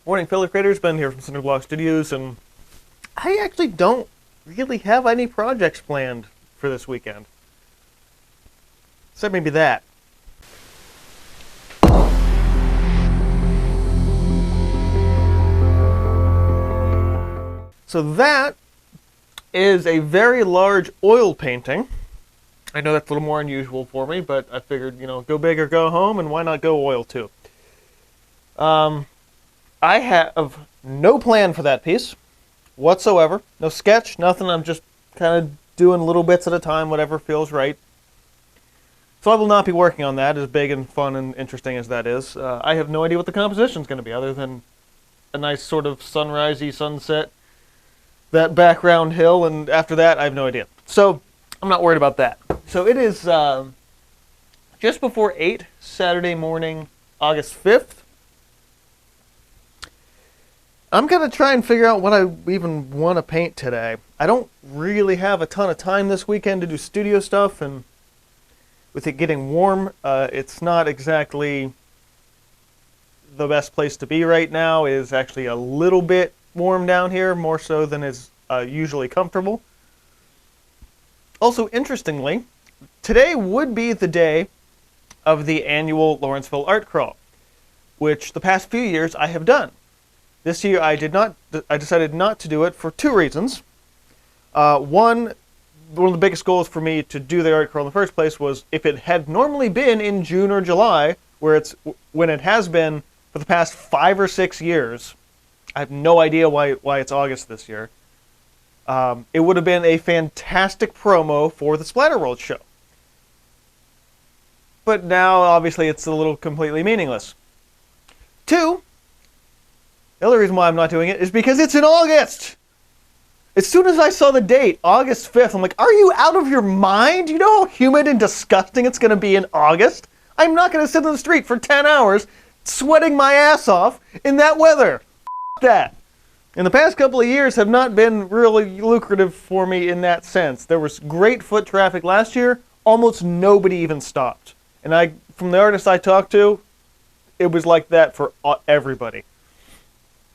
Morning, fellow creators. Ben here from Cinder Studios, and I actually don't really have any projects planned for this weekend. Except maybe that. So that is a very large oil painting. I know that's a little more unusual for me, but I figured, go big or go home, and why not go oil too? I have no plan for that piece whatsoever. No sketch, nothing. I'm just kind of doing little bits at a time, whatever feels right. So I will not be working on that, as big and fun and interesting as that is. I have no idea what the composition is going to be, other than a nice sort of sunrisey sunset, that background hill, and after that, I have no idea. So I'm not worried about that. So it is just before 8, Saturday morning, August 5th. I'm going to try and figure out what I even want to paint today. I don't really have a ton of time this weekend to do studio stuff, and with it getting warm, it's not exactly the best place to be right now. It is actually a little bit warm down here, more so than is usually comfortable. Also, interestingly, today would be the day of the annual Lawrenceville Art Crawl, which the past few years I have done. This year I decided not to do it for two reasons. One of the biggest goals for me to do the art crawl in the first place was if it had normally been in June or July, when it has been for the past 5 or 6 years. I have no idea why it's August this year. It would have been a fantastic promo for the Splatter World show. But now, obviously, it's a little completely meaningless. Two, the other reason why I'm not doing it is because it's in August! As soon as I saw the date, August 5th, I'm like, are you out of your mind? You know how humid and disgusting it's going to be in August? I'm not going to sit in the street for 10 hours sweating my ass off in that weather. F that. And the past couple of years have not been really lucrative for me in that sense. There was great foot traffic last year. Almost nobody even stopped. And from the artists I talked to, it was like that for everybody.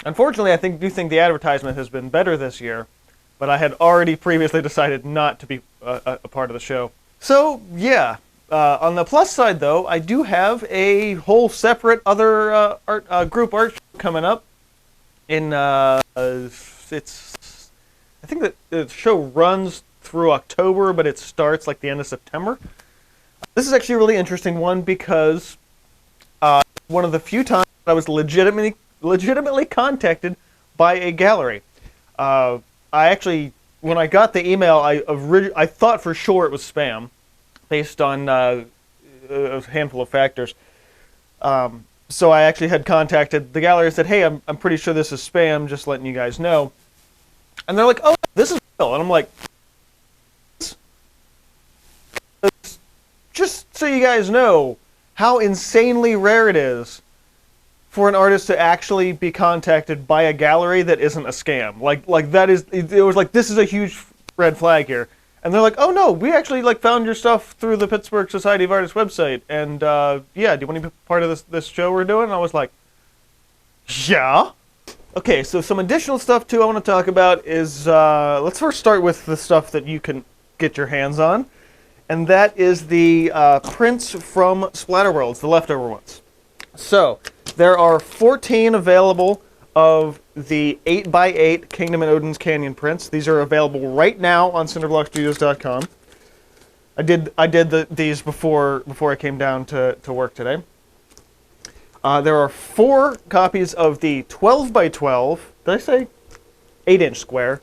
Unfortunately, I do think the advertisement has been better this year, but I had already previously decided not to be a part of the show. So, yeah. On the plus side, though, I do have a whole separate other group art show coming up. I think that the show runs through October, but it starts like the end of September. This is actually a really interesting one because one of the few times I was legitimately contacted by a gallery. I actually, when I got the email, I thought for sure it was spam, based on a handful of factors. So I actually had contacted the gallery and said, hey, I'm pretty sure this is spam, just letting you guys know. And they're like, oh, this is real. And I'm like, just so you guys know how insanely rare it is for an artist to actually be contacted by a gallery that isn't a scam. Like that is, it was like, this is a huge red flag here. And they're like, oh no, we actually found your stuff through the Pittsburgh Society of Artists website. And yeah, do you want to be part of this show we're doing? And I was like, yeah. Okay, so some additional stuff too I want to talk about is, let's first start with the stuff that you can get your hands on. And that is the prints from Splatterworlds, the leftover ones. So, there are 14 available of the 8x8 Kingdom and Odin's Canyon prints. These are available right now on cinderblockstudios.com. I did these before I came down to work today. There are 4 copies of the 12x12. Did I say 8-inch square?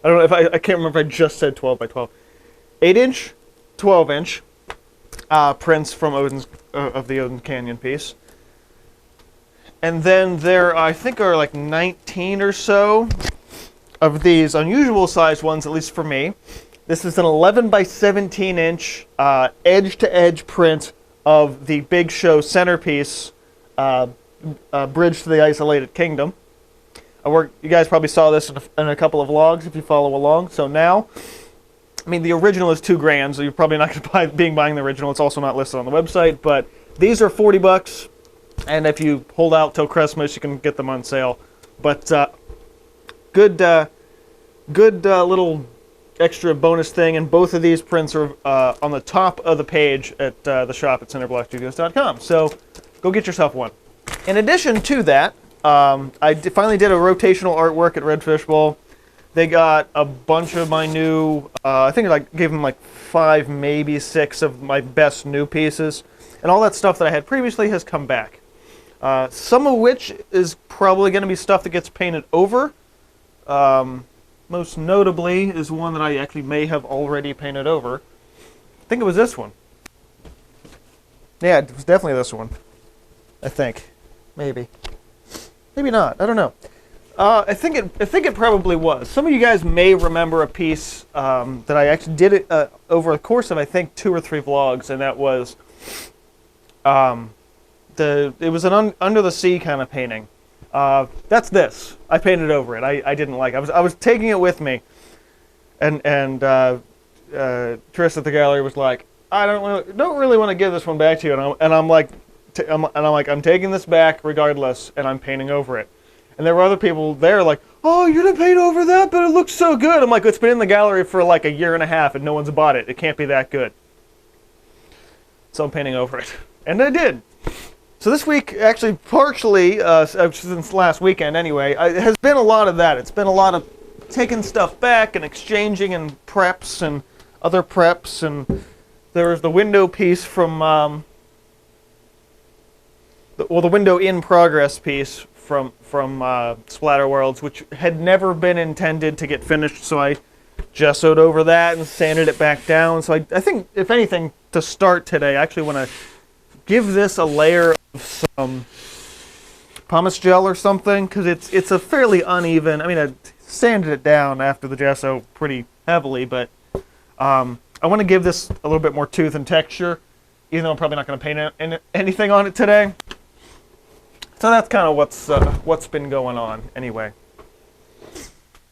I don't know if I can't remember if I just said 12x12. 8-inch, 12-inch prints from of the Odin Canyon piece. And then there, I think, are like 19 or so of these unusual sized ones, at least for me. This is an 11 by 17 inch edge-to-edge print of the Big Show centerpiece, Bridge to the Isolated Kingdom. You guys probably saw this in a couple of vlogs if you follow along. So now, I mean, the original is $2,000, so you're probably not going to be buying the original. It's also not listed on the website, but these are $40. And if you hold out till Christmas, you can get them on sale. But good little extra bonus thing, and both of these prints are on the top of the page at the shop at cinderblockstudios.com. So go get yourself one. In addition to that, I finally did a rotational artwork at Red Fish Bowl. They got a bunch of my new, I think I gave them like 5, maybe 6 of my best new pieces. And all that stuff that I had previously has come back. Some of which is probably going to be stuff that gets painted over. Most notably is one that I actually may have already painted over. I think it was this one. Yeah, it was definitely this one. I think. Maybe. Maybe not. I don't know. I think it probably was. Some of you guys may remember a piece that I actually did it over the course of, I think, 2 or 3 vlogs, and that was it was an under the sea kind of painting. That's this. I painted over it. I didn't like it. I was taking it with me, and Tris at the gallery was like, I don't really want to give this one back to you, and I'm like, I'm taking this back regardless, and I'm painting over it. And there were other people there like, oh, you didn't paint over that, but it looks so good. I'm like, it's been in the gallery for like a year and a half, and no one's bought it. It can't be that good. So I'm painting over it, and I did. So this week, actually, partially, since last weekend anyway, has been a lot of that. It's been a lot of taking stuff back and exchanging and preps and other preps. And there was the window piece from, the window in progress piece from Splatter Worlds, which had never been intended to get finished. So I gessoed over that and sanded it back down. So I think, if anything, to start today, I actually want to give this a layer of some pumice gel or something, because it's a fairly uneven. I mean, I sanded it down after the gesso pretty heavily, but I want to give this a little bit more tooth and texture, even though I'm probably not going to paint anything on it today. So that's kind of what's been going on anyway.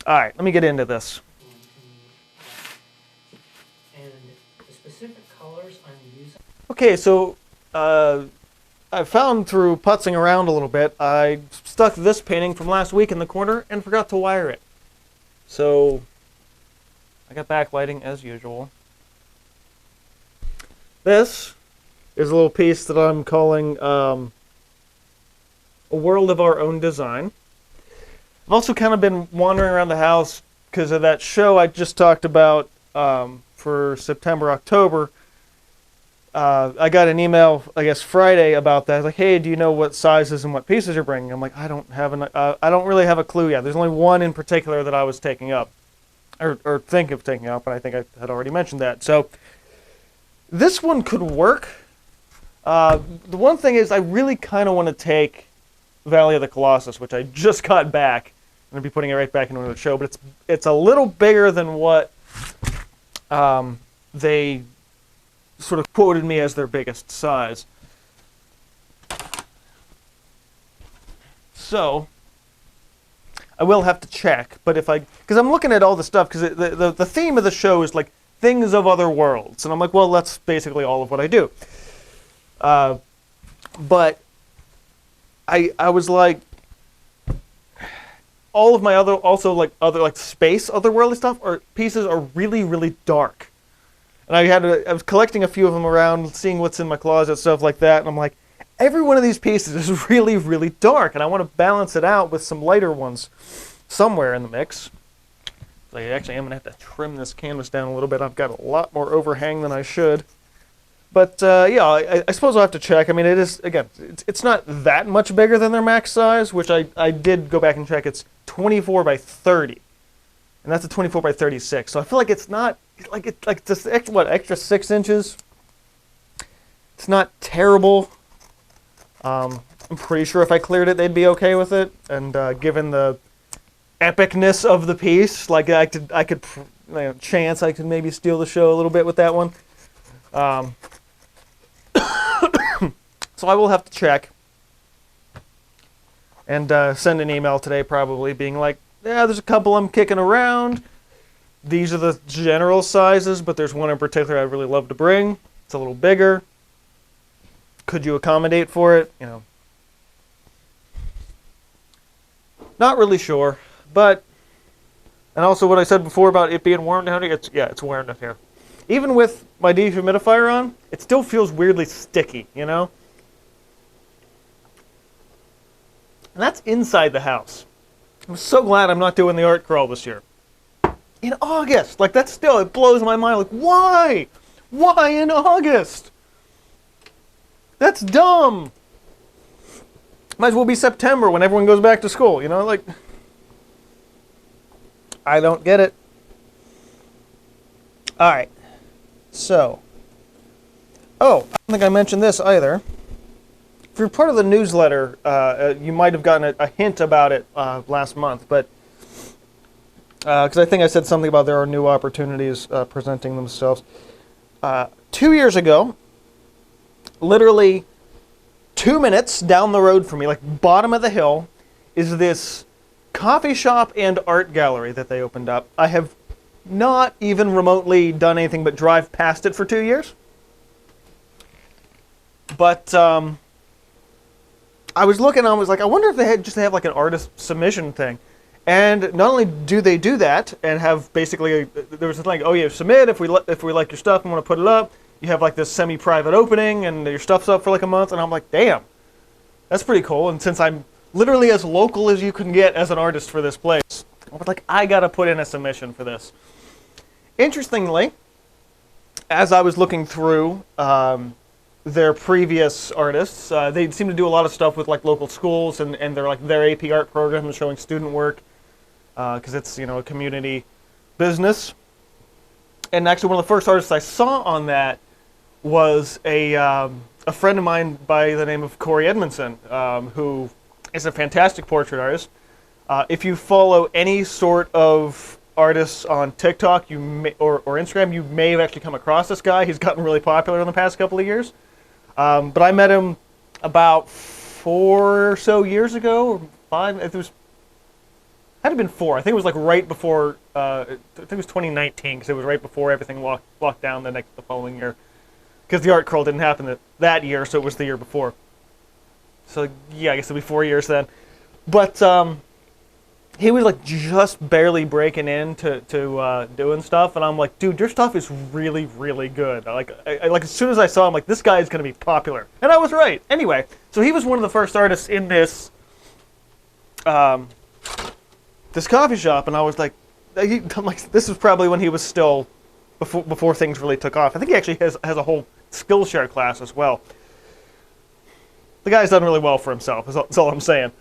All right, let me get into this. And the specific colors I'm using. Okay, so I found through putzing around a little bit, I stuck this painting from last week in the corner and forgot to wire it. So I got backlighting as usual. This is a little piece that I'm calling A World of Our Own Design. I've also kind of been wandering around the house because of that show I just talked about for September, October. I got an email, I guess, Friday about that. I was like, hey, do you know what sizes and what pieces you're bringing? I'm like, I don't really have a clue yet. There's only one in particular that I was taking up, or think of taking up, and I think I had already mentioned that. So this one could work. The one thing is I really kind of want to take Valley of the Colossus, which I just got back. I'm going to be putting it right back into the show, but it's a little bigger than what they sort of quoted me as their biggest size. So I will have to check, but because I'm looking at all the stuff, because the theme of the show is like things of other worlds, and I'm like, well, that's basically all of what I do. But I was like, all of my other space otherworldly stuff or pieces are really, really dark. And I was collecting a few of them around, seeing what's in my closet, stuff like that, and I'm like, every one of these pieces is really, really dark, and I want to balance it out with some lighter ones somewhere in the mix. So actually, I'm going to have to trim this canvas down a little bit. I've got a lot more overhang than I should. But yeah, I suppose I'll have to check. I mean, it is, again, it's not that much bigger than their max size, which I did go back and check. It's 24 by 30, and that's a 24 by 36. So I feel like it's not, like this extra 6 inches. It's not terrible. I'm pretty sure if I cleared it, they'd be okay with it. And given the epicness of the piece, like I could chance I could maybe steal the show a little bit with that one. So I will have to check and send an email today, probably being like, yeah, there's a couple I'm kicking around. These are the general sizes, but there's one in particular I'd really love to bring. It's a little bigger. Could you accommodate for it? You know, Not really sure, but, and also what I said before about it being warm down here, it's warm down here. Even with my dehumidifier on, it still feels weirdly sticky, you know? And that's inside the house. I'm so glad I'm not doing the art crawl this year. In August, like that's still, it blows my mind, like why? Why in August? That's dumb. Might as well be September when everyone goes back to school, you know, like, I don't get it. All right, so, oh, I don't think I mentioned this either. If you're part of the newsletter, you might have gotten a hint about it last month, but, because I think I said something about there are new opportunities presenting themselves. 2 years ago, literally 2 minutes down the road from me, like bottom of the hill, is this coffee shop and art gallery that they opened up. I have not even remotely done anything but drive past it for 2 years. But I was looking, I was like, I wonder if they just have like an artist submission thing. And not only do they do that and have basically, there was this thing, oh yeah, submit if we like your stuff and want to put it up. You have like this semi-private opening and your stuff's up for like a month, and I'm like, damn, that's pretty cool. And since I'm literally as local as you can get as an artist for this place, I was like, I gotta put in a submission for this. Interestingly, as I was looking through their previous artists, they seem to do a lot of stuff with like local schools and their AP art program is showing student work because it's, you know, a community business. And actually one of the first artists I saw on that was a friend of mine by the name of Corey Edmondson, who is a fantastic portrait artist. If you follow any sort of artists on TikTok or Instagram, you may have actually come across this guy. He's gotten really popular in the past couple of years. But I met him about 4 or so years ago, or 5. It was, had to have been 4. I think it was like right before. I think it was 2019 because it was right before everything locked down the following year. Because the art crawl didn't happen that year, so it was the year before. So yeah, I guess it'll be 4 years then. But he was like just barely breaking into doing stuff, and I'm like, dude, your stuff is really, really good. Like as soon as I saw him, like, this guy is gonna be popular, and I was right. Anyway, so he was one of the first artists in this this coffee shop, and I was like, I'm like, this is probably when he was still before things really took off. I think he actually has a whole Skillshare class as well. The guy's done really well for himself. That's all I'm saying.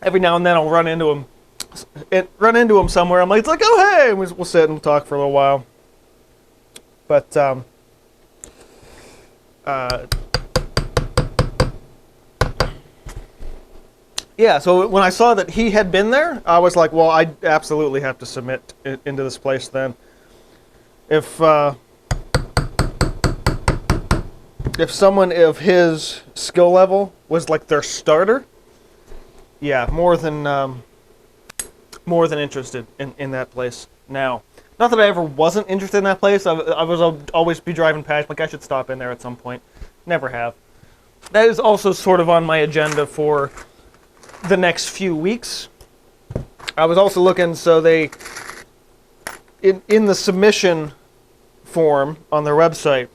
Every now and then I'll run into him somewhere. I'm like, it's like, oh hey, and we'll sit and talk for a little while. But yeah. So when I saw that he had been there, I was like, well, I absolutely have to submit into this place then. If someone of his skill level was like their starter. Yeah, more than interested in that place now. Not that I ever wasn't interested in that place. I was always be driving past, like I should stop in there at some point. Never have. That is also sort of on my agenda for the next few weeks. I was also looking, so they in the submission form on their website,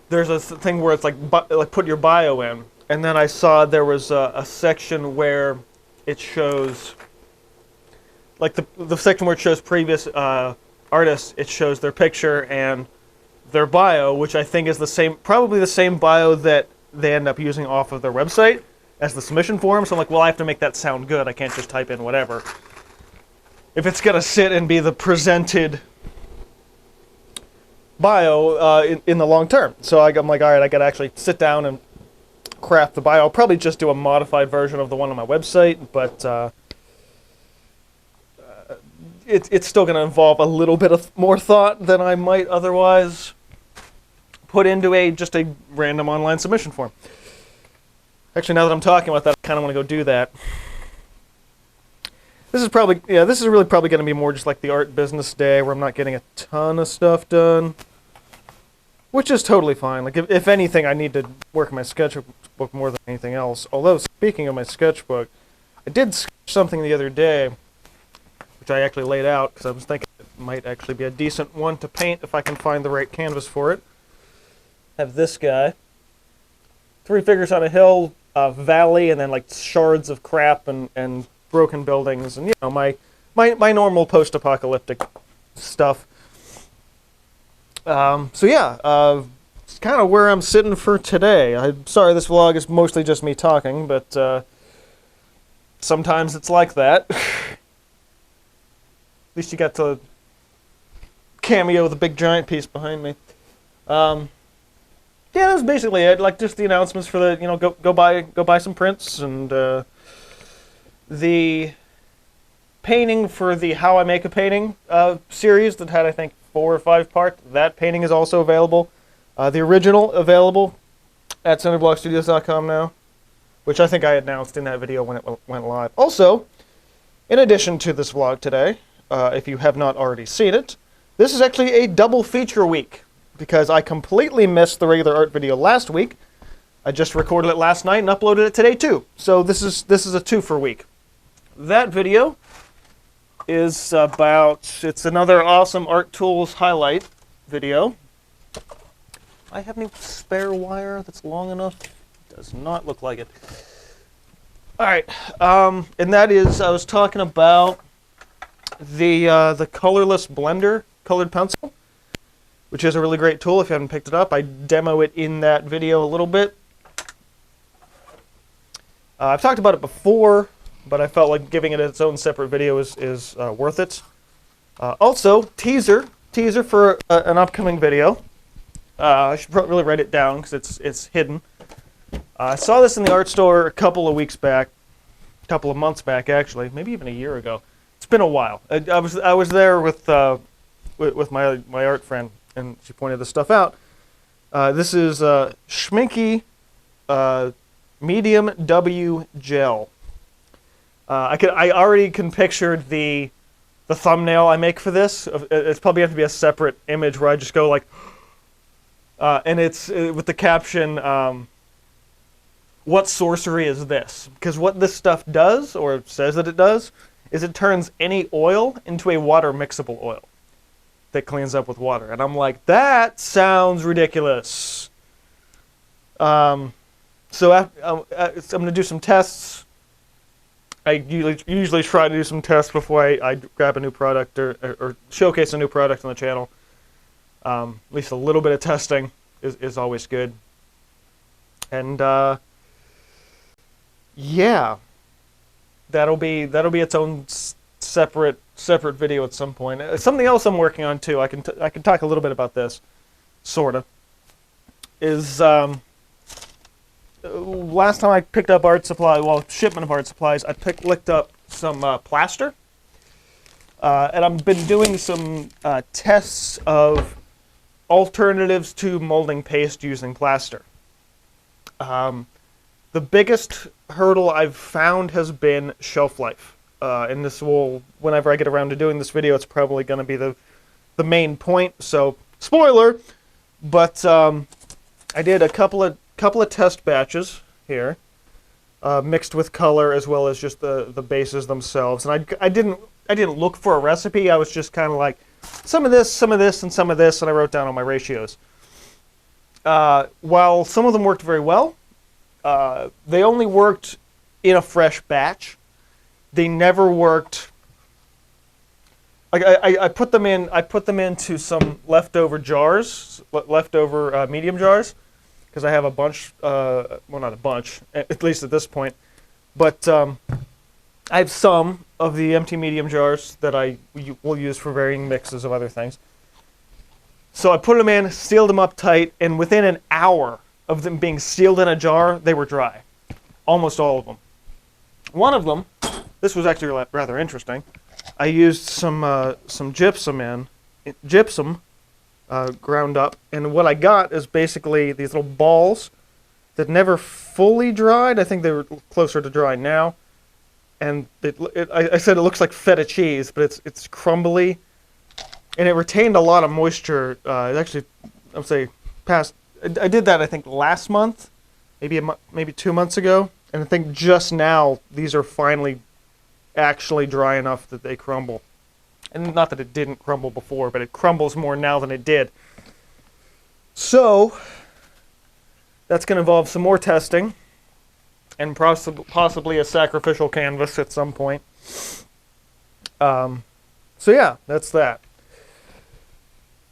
there's a thing where it's like put your bio in. And then I saw there was a section where it shows, like the section where it shows previous artists, it shows their picture and their bio, which I think is probably the same bio that they end up using off of their website as the submission form. So I'm like, well, I have to make that sound good. I can't just type in whatever. If it's gonna sit and be the presented bio in the long term. So I'm like, all right, I gotta actually sit down and craft the bio. I'll probably just do a modified version of the one on my website, but it's still going to involve a little bit of more thought than I might otherwise put into just a random online submission form. Actually, now that I'm talking about that, I kind of want to go do that. This is really probably going to be more just like the art business day where I'm not getting a ton of stuff done. which is totally fine. Like, if anything, I need to work on my sketchbook more than anything else. Although, speaking of my sketchbook, I did sketch something the other day, which I actually laid out, because I was thinking it might actually be a decent one to paint if I can find the right canvas for it. I have this guy. 3 figures on a hill, valley, and then, like, shards of crap and broken buildings, and, you know, my normal post-apocalyptic stuff. So yeah, it's kind of where I'm sitting for today. I'm sorry this vlog is mostly just me talking, but sometimes it's like that. At least you got to cameo the big giant piece behind me. Yeah, that was basically it. Like, just the announcements for the, you know, go buy some prints, and the painting for the How I Make a Painting series that had, I think, 4 or 5 parts. That painting is also available. The original available at cinderblockstudios.com now, which I think I announced in that video when it went live. Also, in addition to this vlog today, if you have not already seen it, this is actually a double feature week, because I completely missed the regular art video last week. I just recorded it last night and uploaded it today too. So this is a 2-for week. That video is about, it's another awesome Art Tools highlight video. I have any spare wire that's long enough? Does not look like it. Alright, and that is, I was talking about the colorless blender colored pencil, which is a really great tool if you haven't picked it up. I demo it in that video a little bit. I've talked about it before, but I felt like giving it its own separate video is worth it. Also, teaser for an upcoming video. I should really write it down because it's hidden. I saw this in the art store a couple of weeks back, a couple of months back actually, maybe even a year ago. It's been a while. I was there with my art friend, and she pointed this stuff out. This is Schminky Medium W Gel. I already can picture the thumbnail I make for this. It's probably have to be a separate image where I just go like, and it's with the caption, "What sorcery is this?" Because what this stuff does, or says that it does, is it turns any oil into a water mixable oil that cleans up with water. And I'm like, that sounds ridiculous. So I'm going to do some tests. I usually try to do some tests before I grab a new product or showcase a new product on the channel. At least a little bit of testing is always good. And yeah, that'll be its own separate video at some point. Something else I'm working on too. I can talk a little bit about this, sorta. Is last time I picked up art supply, well, shipment of art supplies, I licked up some plaster, and I've been doing some tests of alternatives to molding paste using plaster. The biggest hurdle I've found has been shelf life, and this will, whenever I get around to doing this video, it's probably going to be the main point. So spoiler, but I did a couple of test batches here, mixed with color as well as just the bases themselves. And I didn't look for a recipe. I was just kind of like some of this, and some of this, and I wrote down all my ratios. While some of them worked very well, they only worked in a fresh batch. They never worked. I put them into some leftover jars, leftover medium jars, because I have a bunch. Well, not a bunch, at least at this point, but I have some of the empty medium jars that I will use for varying mixes of other things. So I put them in, sealed them up tight, and within an hour of them being sealed in a jar, they were dry. Almost all of them. One of them, this was actually rather interesting. I used some gypsum ground up, and what I got is basically these little balls that never fully dried. I think they were closer to dry now. And I said it looks like feta cheese, but it's crumbly, and it retained a lot of moisture. It actually, I would say, I did that, I think, last month, maybe 2 months ago, and I think just now these are finally actually dry enough that they crumble. And not that it didn't crumble before, but it crumbles more now than it did. So that's going to involve some more testing and possibly a sacrificial canvas at some point. So yeah, that's that.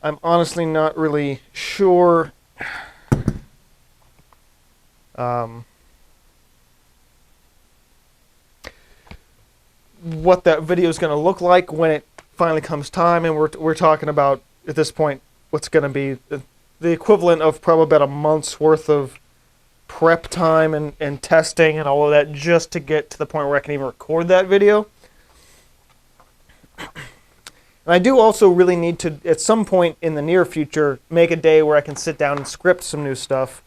I'm honestly not really sure what that video is going to look like when it finally comes time, and we're talking about, at this point, what's going to be the equivalent of probably about a month's worth of prep time and testing and all of that just to get to the point where I can even record that video. And I do also really need to, at some point in the near future, make a day where I can sit down and script some new stuff.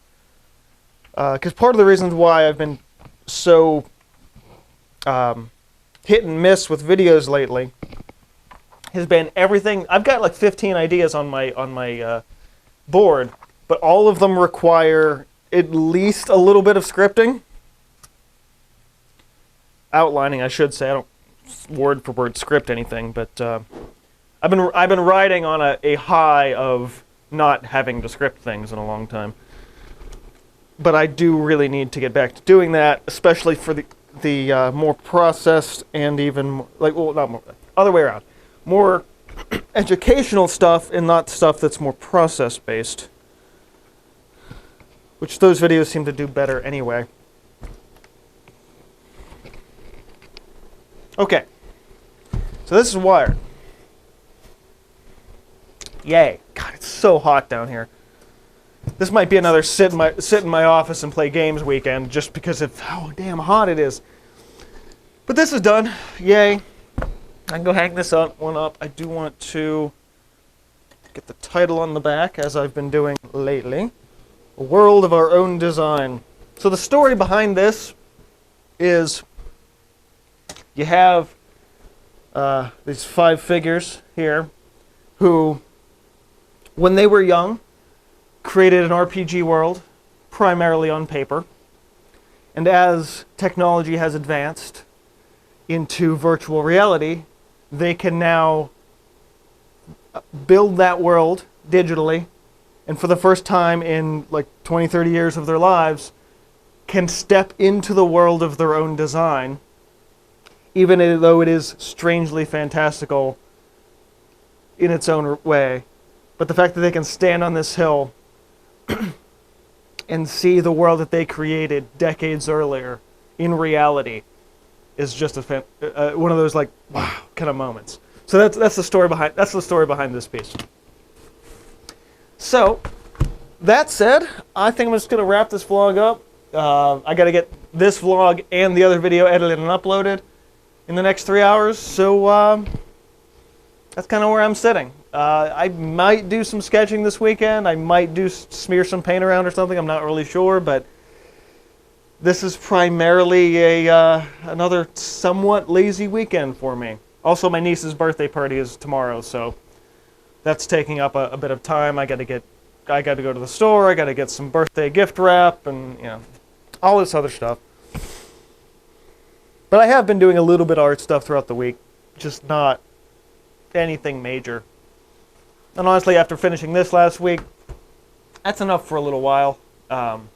Because part of the reasons why I've been so hit and miss with videos lately has been everything. I've got like 15 ideas on my board, but all of them require at least a little bit of scripting. Outlining, I should say. I don't word for word script anything, but I've been riding on a high of not having to script things in a long time. But I do really need to get back to doing that, especially for the more processed and even not more, other way around, more educational stuff and not stuff that's more process based, which those videos seem to do better anyway. Okay, so this is wired. Yay! God, it's so hot down here. This might be another sit in my office and play games weekend just because of how damn hot it is. But this is done. Yay. I can go hang this one up. I do want to get the title on the back, as I've been doing lately. A World of Our Own Design. So the story behind this is you have these 5 figures here who, when they were young, created an RPG world, primarily on paper. And as technology has advanced into virtual reality, they can now build that world digitally, and for the first time in like 20, 30 years of their lives, can step into the world of their own design, even though it is strangely fantastical in its own way. But the fact that they can stand on this hill and see the world that they created decades earlier in reality is just one of those like wow kind of moments. So that's the story behind this piece. So that said, I think I'm just gonna wrap this vlog up. I got to get this vlog and the other video edited and uploaded in the next 3 hours. So that's kind of where I'm sitting. I might do some sketching this weekend. I might smear some paint around or something. I'm not really sure, but this is primarily another somewhat lazy weekend for me. Also, my niece's birthday party is tomorrow, so that's taking up a bit of time. I got to go to the store. I got to get some birthday gift wrap and all this other stuff. But I have been doing a little bit of art stuff throughout the week, just not anything major. And honestly, after finishing this last week, that's enough for a little while. And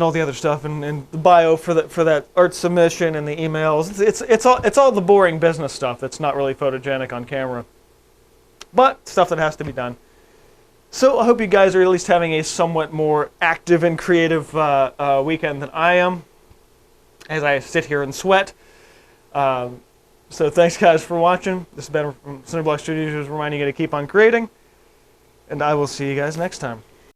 all the other stuff, and the bio for that art submission and the emails. It's all the boring business stuff that's not really photogenic on camera, but stuff that has to be done. So I hope you guys are at least having a somewhat more active and creative weekend than I am, as I sit here and sweat. So thanks guys for watching. This has been from Cinder Studios, reminding you to keep on creating, and I will see you guys next time.